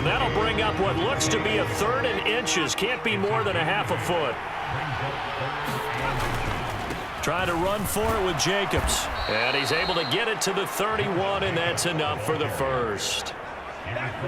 And that'll bring up what looks to be a 3rd and inches. Can't be more than a half a foot. Trying to run for it with Jacobs. And he's able to get it to the 31, and that's enough for the first.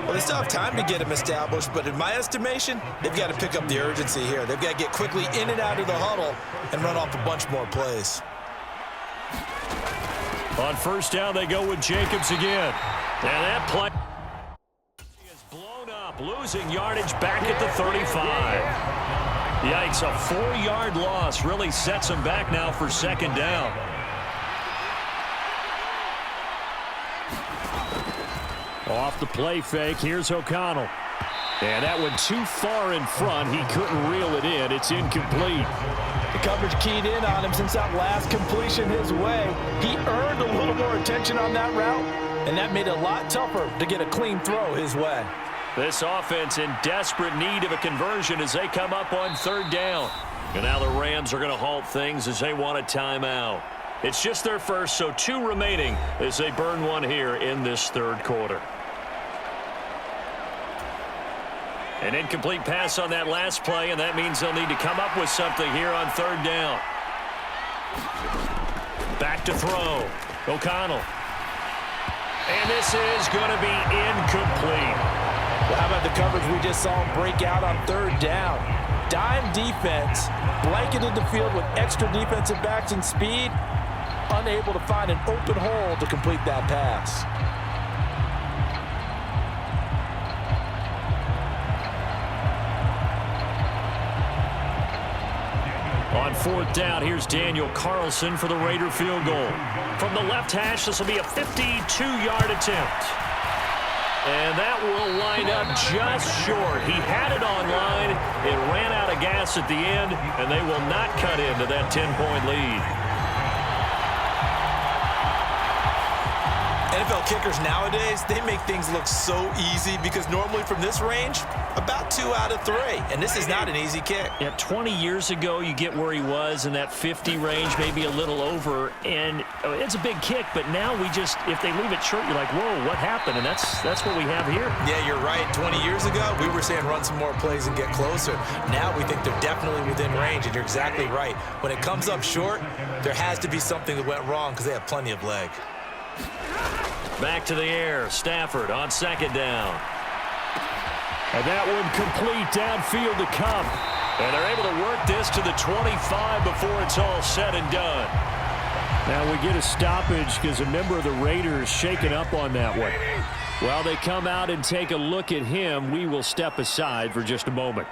Well, they still have time to get him established, but in my estimation, they've got to pick up the urgency here. They've got to get quickly in and out of the huddle and run off a bunch more plays. On first down, they go with Jacobs again. And that play is blown up, losing yardage back at the 35. Yikes, a 4-yard loss really sets him back now for 2nd down. Off the play fake, here's O'Connell. And that one too far in front. He couldn't reel it in. It's incomplete. The coverage keyed in on him since that last completion his way. He earned a little more attention on that route, and that made it a lot tougher to get a clean throw his way. This offense in desperate need of a conversion as they come up on 3rd down. And now the Rams are going to halt things as they want a timeout. It's just their first, so 2 remaining as they burn one here in this 3rd quarter. An incomplete pass on that last play, and that means they'll need to come up with something here on 3rd down. Back to throw. O'Connell. And this is going to be incomplete. Well, how about the coverage we just saw him break out on 3rd down? Dime defense, blanketed the field with extra defensive backs and speed, unable to find an open hole to complete that pass. On 4th down, here's Daniel Carlson for the Raider field goal. From the left hash, this will be a 52-yard attempt. And that will line up just short. He had it on line. It ran out of gas at the end, and they will not cut into that 10-point lead. NFL kickers nowadays, they make things look so easy because normally from this range, about 2 out of 3. And this is not an easy kick. Yeah, 20 years ago, you get where he was in that 50 range, maybe a little over. And it's a big kick, but now we just, if they leave it short, you're like, whoa, what happened? And that's what we have here. Yeah, you're right. 20 years ago, we were saying run some more plays and get closer. Now we think they're definitely within range, and you're exactly right. When it comes up short, there has to be something that went wrong because they have plenty of leg. Back to the air. Stafford on 2nd down. And that one complete downfield to Cup. And they're able to work this to the 25 before it's all said and done. Now we get a stoppage because a member of the Raiders shaken up on that one. While they come out and take a look at him, we will step aside for just a moment.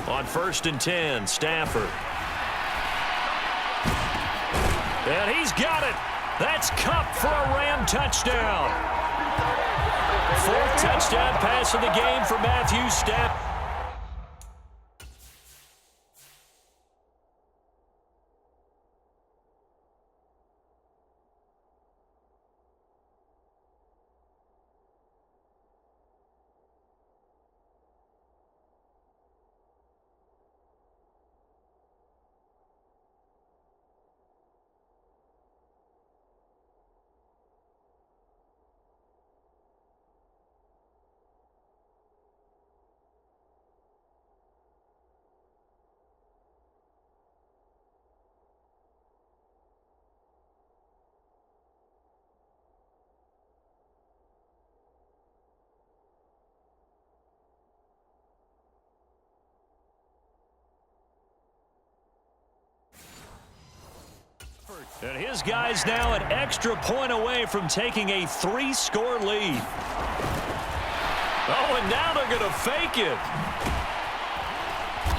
On 1st and 10, Stafford. And he's got it. That's Cup for a Ram touchdown. 4th touchdown pass of the game for Matthew Stafford. And his guys now an extra point away from taking a 3-score lead. Oh, and now they're going to fake it.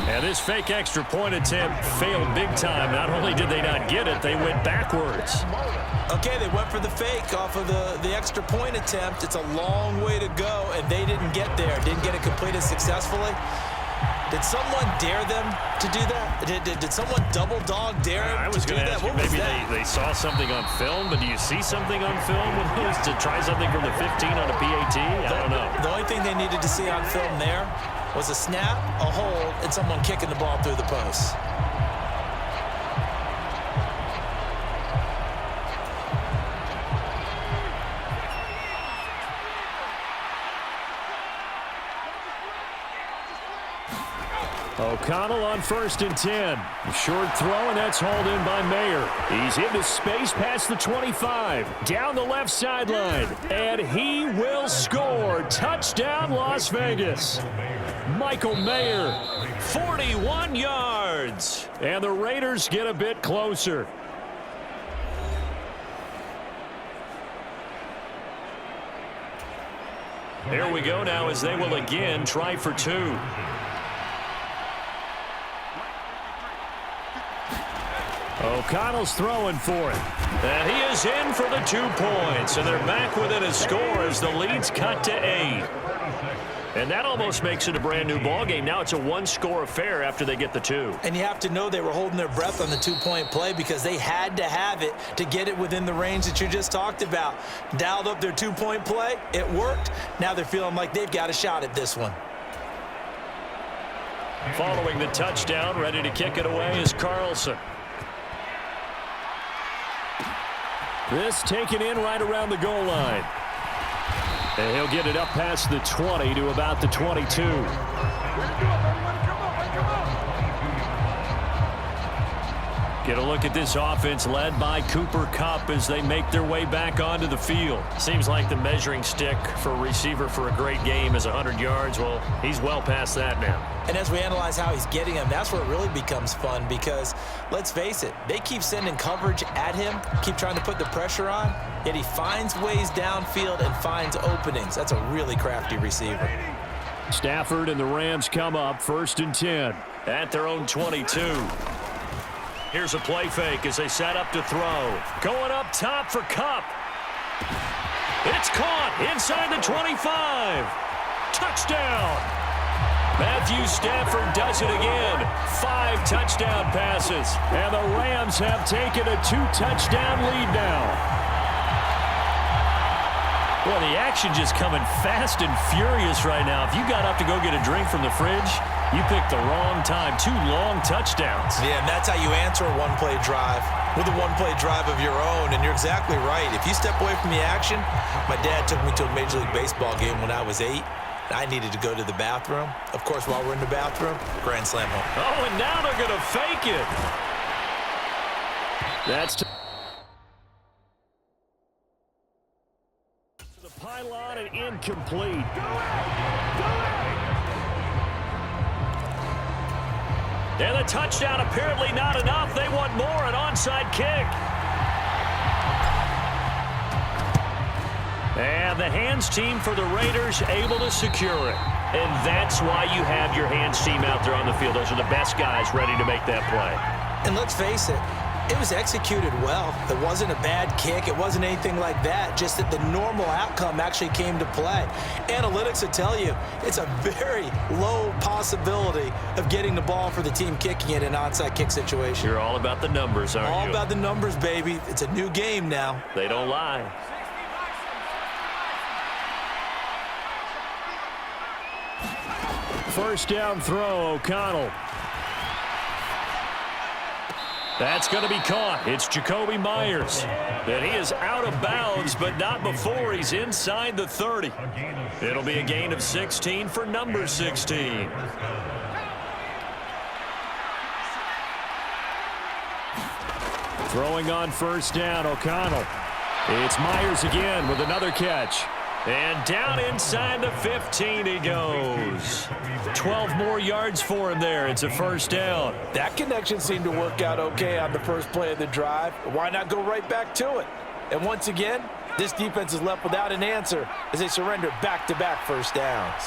And this fake extra point attempt failed big time. Not only did they not get it, they went backwards. Okay, they went for the fake off of the extra point attempt. It's a long way to go, and they didn't get there. Didn't get it completed successfully. Did someone dare them to do that? Did someone double dog dare them to do that? What was that? Maybe they saw something on film, but do you see something on film to try something from the 15 on a PAT? I don't know. The only thing they needed to see on film there was a snap, a hold, and someone kicking the ball through the post. O'Connell on 1st and 10. Short throw, and that's hauled in by Mayer. He's into space past the 25. Down the left sideline. And he will score. Touchdown, Las Vegas. Michael Mayer, 41 yards. And the Raiders get a bit closer. Here we go now as they will again try for 2. O'Connell's throwing for it. And he is in for the 2 points. And they're back within a score as the lead's cut to 8. And that almost makes it a brand-new ballgame. Now it's a 1-score affair after they get the 2. And you have to know they were holding their breath on the 2-point play because they had to have it to get it within the range that you just talked about. Dialed up their 2-point play. It worked. Now they're feeling like they've got a shot at this one. Following the touchdown, ready to kick it away is Carlson. This taken in right around the goal line. And he'll get it up past the 20 to about the 22. Get a look at this offense led by Cooper Kupp as they make their way back onto the field. Seems like the measuring stick for a receiver for a great game is 100 yards. Well, he's well past that now. And as we analyze how he's getting them, that's where it really becomes fun because, let's face it, they keep sending coverage at him, keep trying to put the pressure on, yet he finds ways downfield and finds openings. That's a really crafty receiver. Stafford and the Rams come up 1st and 10 at their own 22. Here's a play fake as they set up to throw. Going up top for Kupp. It's caught inside the 25. Touchdown. Matthew Stafford does it again. 5 touchdown passes. And the Rams have taken a 2-touchdown lead now. Well, the action just coming fast and furious right now. If you got up to go get a drink from the fridge, you picked the wrong time. 2 long touchdowns. Yeah, and that's how you answer a one-play drive with a one-play drive of your own. And you're exactly right. If you step away from the action, my dad took me to a Major League Baseball game when I was 8. I needed to go to the bathroom. Of course, while we're in the bathroom, grand slam home. Oh, and now they're going to fake it. That's to the pylon and incomplete. And the touchdown apparently not enough. They want more, an onside kick. And the hands team for the Raiders able to secure it. And that's why you have your hands team out there on the field. Those are the best guys ready to make that play. And let's face it, it was executed well. It wasn't a bad kick. It wasn't anything like that. Just that the normal outcome actually came to play. Analytics will tell you it's a very low possibility of getting the ball for the team kicking it in an onside kick situation. You're all about the numbers, aren't you? All about the numbers, baby. It's a new game now. They don't lie. First down throw, O'Connell. That's going to be caught. It's Jacoby Myers. And he is out of bounds, but not before he's inside the 30. It'll be a gain of 16 for number 16. Throwing on first down, O'Connell. It's Myers again with another catch. And down inside the 15 he goes. 12 more yards for him there. It's a first down. That connection seemed to work out okay on the first play of the drive. Why not go right back to it? And once again, this defense is left without an answer as they surrender back-to-back first downs.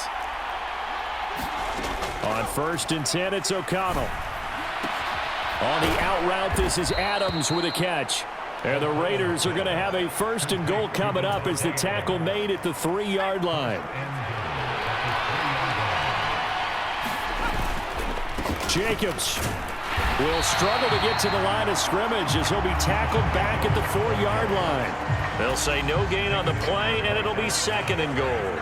On 1st and 10, it's O'Connell. On the out route, this is Adams with a catch. And the Raiders are going to have a 1st and goal coming up as the tackle made at the 3-yard line. Jacobs will struggle to get to the line of scrimmage as he'll be tackled back at the 4-yard line. They'll say no gain on the play, and it'll be 2nd and goal.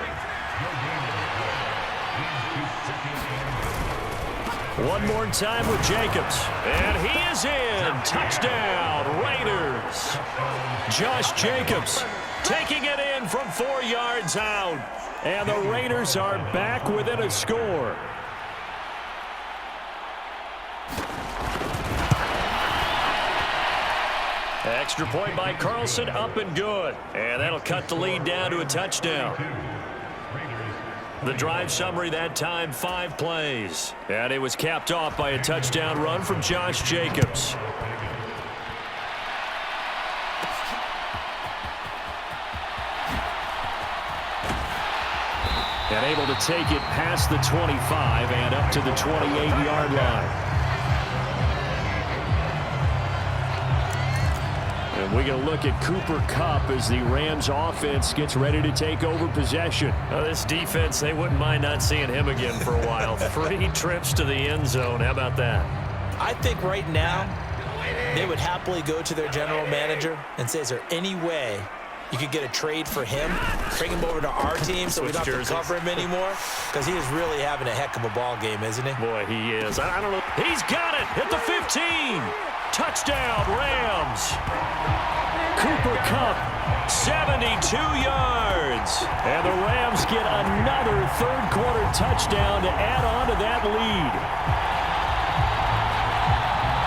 One more time with Jacobs. And he is in. Touchdown, Raiders. Josh Jacobs taking it in from 4 yards out. And the Raiders are back within a score. Extra point by Carlson, up and good. And that'll cut the lead down to a touchdown. The drive summary that time, 5 plays. And it was capped off by a touchdown run from Josh Jacobs. And able to take it past the 25 and up to the 28-yard line. And we're going to look at Cooper Kupp as the Rams offense gets ready to take over possession. This defense, they wouldn't mind not seeing him again for a while. 3 trips to the end zone. How about that? I think right now they would happily go to their general manager and say, is there any way you could get a trade for him, bring him over to our team so we don't have to cover him anymore? Because he is really having a heck of a ball game, isn't he? Boy, he is. I don't know. He's got it at the 15. Touchdown, Rams. Cooper Kupp, 72 yards. And the Rams get another third-quarter touchdown to add on to that lead.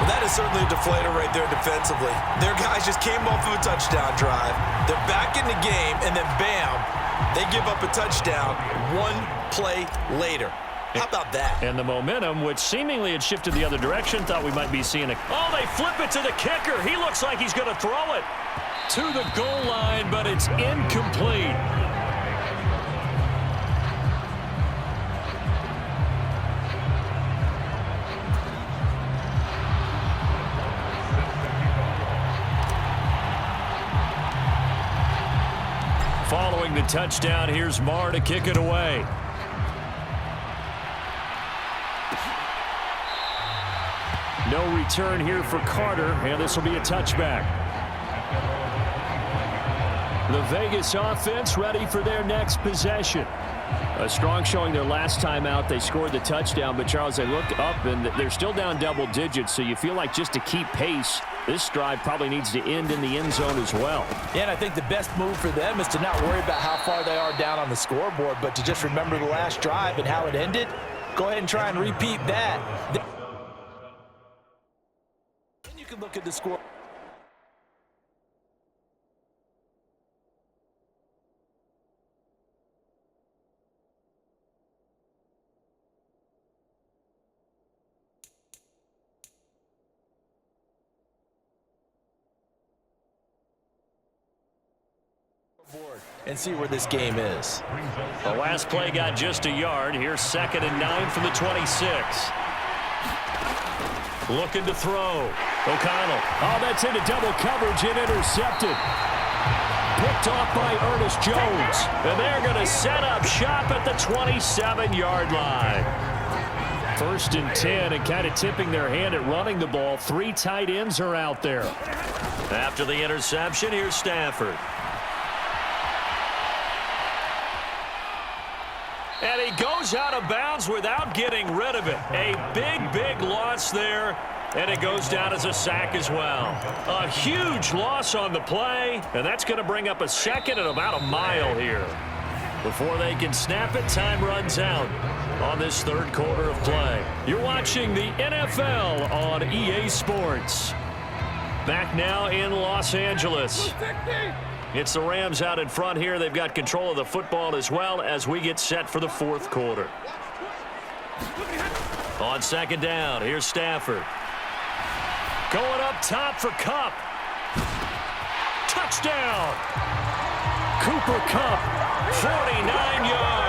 Well, that is certainly a deflator right there defensively. Their guys just came off of a touchdown drive. They're back in the game, and then bam, they give up a touchdown 1 play later. How about that? And the momentum, which seemingly had shifted the other direction, thought we might be seeing a... Oh, they flip it to the kicker. He looks like he's going to throw it to the goal line, but it's incomplete. Following the touchdown, here's Marr to kick it away. No return here for Carter, and this will be a touchback. The Vegas offense ready for their next possession. A strong showing their last time out. They scored the touchdown, but Charles, they look up, and they're still down double digits, so you feel like just to keep pace, this drive probably needs to end in the end zone as well. Yeah, and I think the best move for them is to not worry about how far they are down on the scoreboard, but to just remember the last drive and how it ended. Go ahead and try and repeat that. Then you can look at the score. And see where this game is. The last play got just a yard. Here's 2nd and 9 from the 26. Looking to throw. O'Connell. Oh, that's into double coverage and intercepted. Picked off by Ernest Jones. And they're going to set up shop at the 27-yard line. 1st and 10, and kind of tipping their hand at running the ball. 3 tight ends are out there. After the interception, here's Stafford. And he goes out of bounds without getting rid of it. A big, big loss there, and it goes down as a sack as well. A huge loss on the play, and that's going to bring up a 2nd and about a mile here. Before they can snap it, time runs out on this 3rd quarter of play. You're watching the NFL on EA Sports. Back now in Los Angeles. It's the Rams out in front here. They've got control of the football as well as we get set for the 4th quarter. On 2nd down, here's Stafford. Going up top for Kupp. Touchdown! Cooper Kupp, 49 yards.